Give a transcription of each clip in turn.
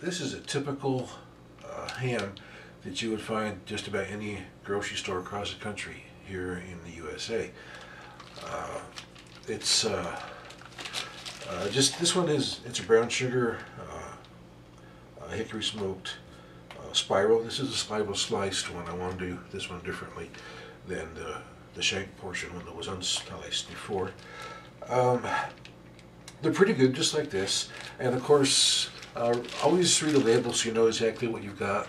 This is a typical ham that you would find just about any grocery store across the country here in the USA. It's just this one it's a brown sugar hickory smoked spiral. This is a spiral sliced one. I want to do this one differently than the shank portion one that was unsliced before. They're pretty good, just like this. And of course, always read the label so you know exactly what you've got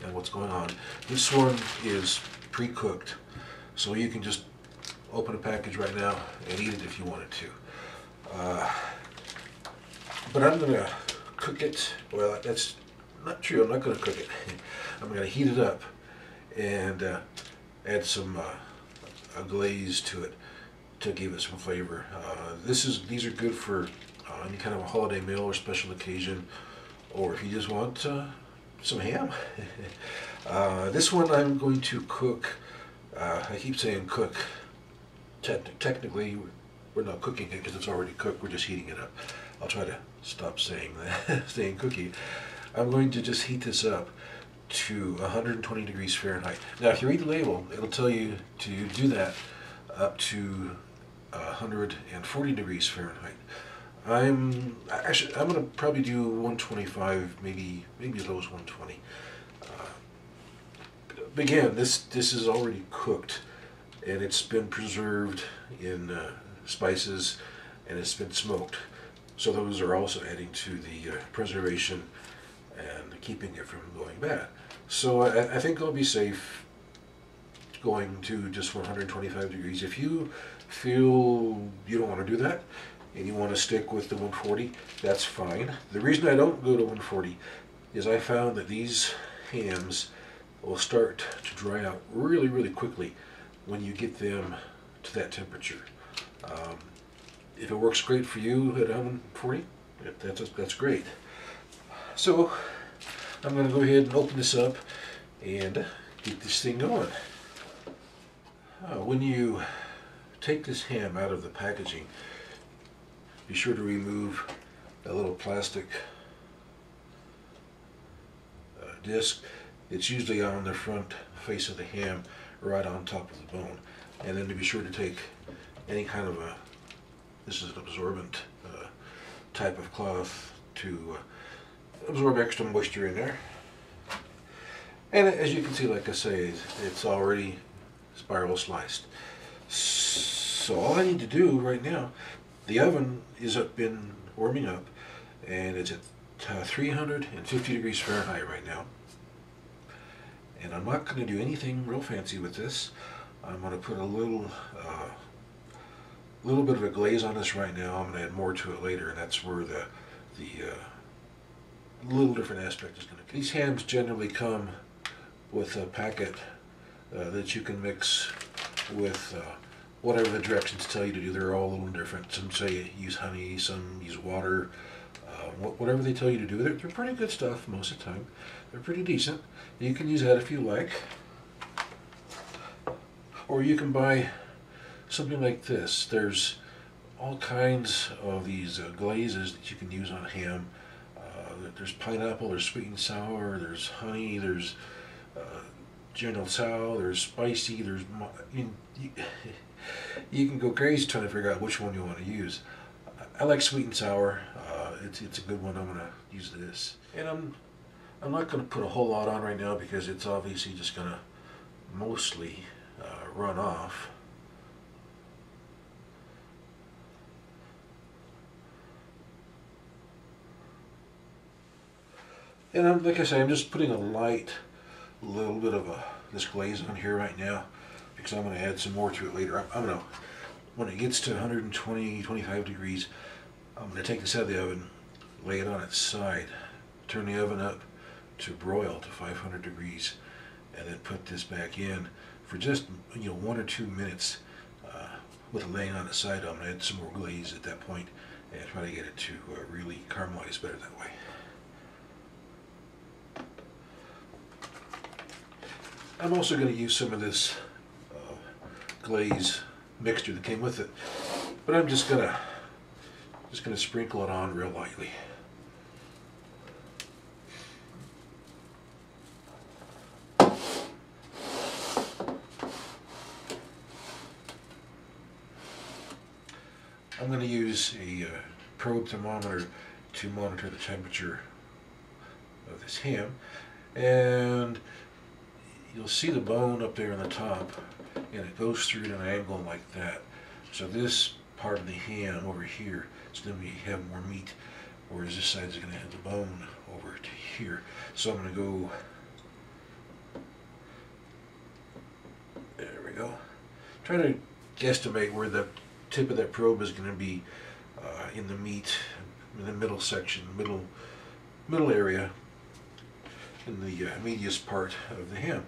and what's going on. This one is pre-cooked, so you can just open a package right now and eat it if you wanted to. But I'm going to cook it. Well, that's not true. I'm not going to cook it. I'm going to heat it up and add some a glaze to it to give it some flavor. These are good for any kind of a holiday meal or special occasion, or if you just want some ham. This one I'm going to cook. I keep saying cook. Technically, we're not cooking it because it's already cooked. We're just heating it up. I'll try to stop saying that, saying cooking. I'm going to just heat this up to 120 degrees Fahrenheit. Now, if you read the label, it'll tell you to do that up to 140 degrees Fahrenheit. I'm going to probably do 125, maybe as low as 120. But again, this is already cooked, and it's been preserved in spices, and it's been smoked. So those are also adding to the preservation and keeping it from going bad. So I think I'll be safe going to just 125 degrees. If you feel you don't want to do that and you want to stick with the 140, that's fine. The reason I don't go to 140 is I found that these hams will start to dry out really quickly when you get them to that temperature. If it works great for you at 140, that's great. So I'm going to go ahead and open this up and get this thing going. When you take this ham out of the packaging, be sure to remove that little plastic disc. It's usually on the front face of the ham, right on top of the bone. And then to be sure to take any kind of this is an absorbent type of cloth to absorb extra moisture in there. And as you can see, like I say, it's already spiral sliced. So all I need to do right now, the oven is been warming up, and it's at 350 degrees Fahrenheit right now. And I'm not going to do anything real fancy with this. I'm going to put a little bit of a glaze on this right now. I'm going to add more to it later, and that's where the little different aspect is going to come. These hams generally come with a packet that you can mix with whatever the directions tell you to do. They're all a little different. Some say use honey, some use water. Whatever they tell you to do, they're pretty good stuff most of the time. They're pretty decent. You can use that if you like. Or you can buy something like this. There's all kinds of these glazes that you can use on ham. There's pineapple, there's sweet and sour, there's honey, there's General Tso, there's spicy, there's you can go crazy trying to figure out which one you want to use. I like sweet and sour. It's a good one. I'm going to use this, and I'm not going to put a whole lot on right now because it's obviously just going to mostly run off. And like I say, I'm just putting a little bit of this glaze on here right now because I'm going to add some more to it later. I'm going to, when it gets to 120, 25 degrees, I'm going to take this out of the oven, lay it on its side, turn the oven up to broil to 500 degrees, and then put this back in for just 1 or 2 minutes with it laying on its side. I'm going to add some more glaze at that point and try to get it to really caramelize better that way. I'm also going to use some of this glaze mixture that came with it, but I'm just gonna sprinkle it on real lightly. I'm going to use a probe thermometer to monitor the temperature of this ham, and you'll see the bone up there on the top, and it goes through at an angle like that. So this part of the ham over here is going to have more meat, whereas this side is going to have the bone over to here. So I'm going to go, there we go, try to guesstimate where the tip of that probe is going to be in the meat, in the middle section, middle area, in the meatiest part of the ham.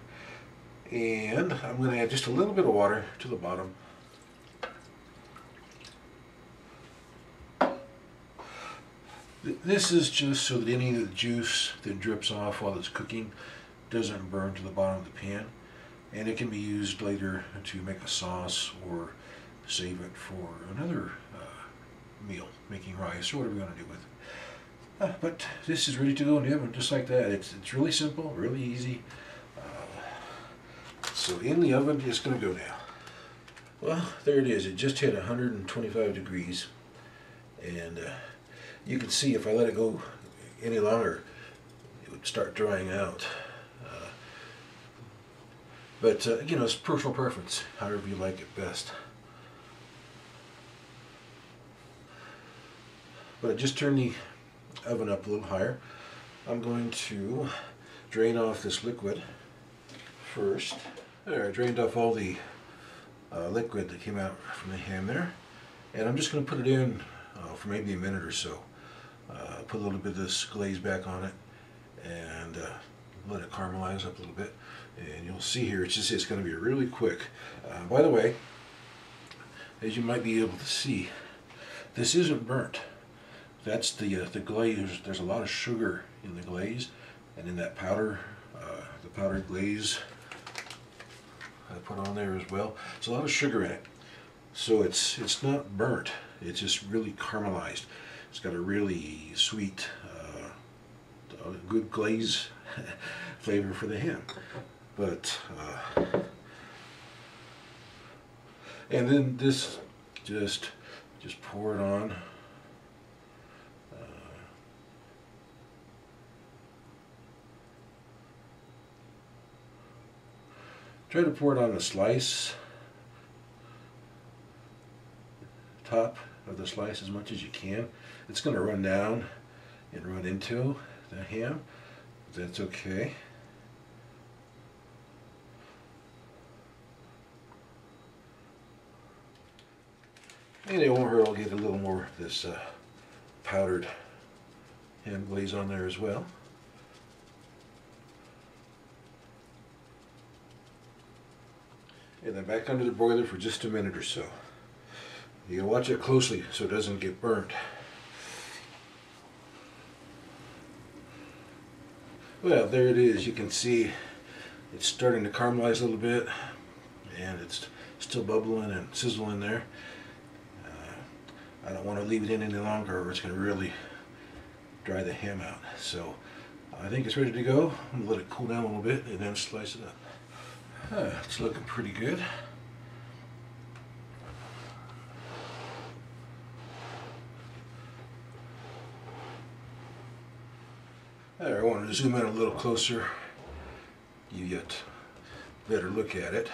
And I'm going to add just a little bit of water to the bottom. This is just so that any of the juice that drips off while it's cooking doesn't burn to the bottom of the pan, and it can be used later to make a sauce or save it for another meal, making rice or whatever you want to do with it. But this is ready to go in the oven just like that. It's really simple, really easy. So in the oven it's going to go now. Well, there it is. It just hit 125 degrees, and you can see if I let it go any longer, it would start drying out. But you know, it's personal preference, however you like it best. But I just turned the oven up a little higher. I'm going to drain off this liquid first. There, I drained off all the liquid that came out from the ham there, and I'm just going to put it in for maybe a minute or so. Put a little bit of this glaze back on it, and let it caramelize up a little bit. And you'll see here, it's going to be really quick. By the way, as you might be able to see, this isn't burnt. That's the glaze. There's a lot of sugar in the glaze, and in that powder, the powdered glaze I put on there as well. There's a lot of sugar in it, so it's not burnt. It's just really caramelized. It's got a really sweet, good glaze flavor for the ham. But and then this just pour it on. Try to pour it on the slice, top of the slice as much as you can. It's going to run down and run into the ham. That's okay. And it won't hurt, I'll get a little more of this powdered ham glaze on there as well. And then back under the broiler for just a minute or so. You gotta watch it closely so it doesn't get burnt. Well, there it is. You can see it's starting to caramelize a little bit, and it's still bubbling and sizzling there. I don't want to leave it in any longer, or it's going to really dry the ham out. So I think it's ready to go. I'm going to let it cool down a little bit and then slice it up. It's looking pretty good. There, I wanted to zoom in a little closer. You get a better look at it.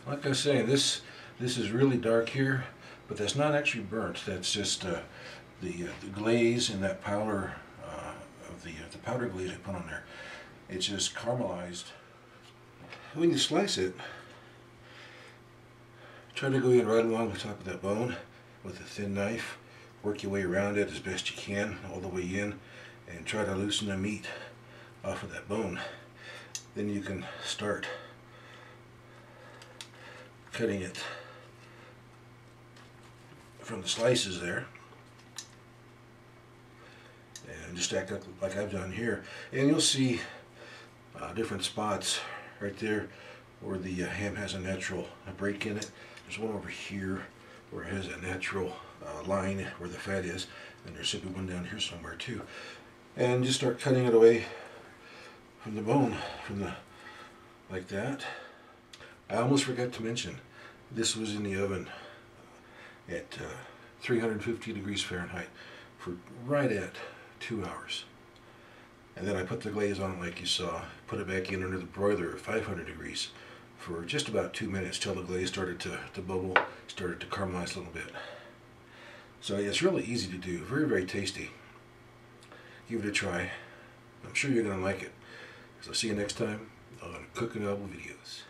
Like I was saying, this is really dark here, but that's not actually burnt. That's just the glaze and that powder of the powder glaze I put on there. It's just caramelized. When you slice it, try to go in right along the top of that bone with a thin knife. Work your way around it as best you can, all the way in, and try to loosen the meat off of that bone. Then you can start cutting it from the slices there, and just stack up like I've done here. And you'll see different spots right there where the ham has a natural break in it. There's one over here where it has a natural line where the fat is, and there should be one down here somewhere too. And just start cutting it away from the bone, like that. I almost forgot to mention, this was in the oven at 350 degrees Fahrenheit for right at 2 hours. And then I put the glaze on like you saw, put it back in under the broiler at 500 degrees for just about 2 minutes till the glaze started to bubble, started to caramelize a little bit. So it's really easy to do, very, very tasty. Give it a try. I'm sure you're going to like it. So see you next time on Cook and Gobble videos.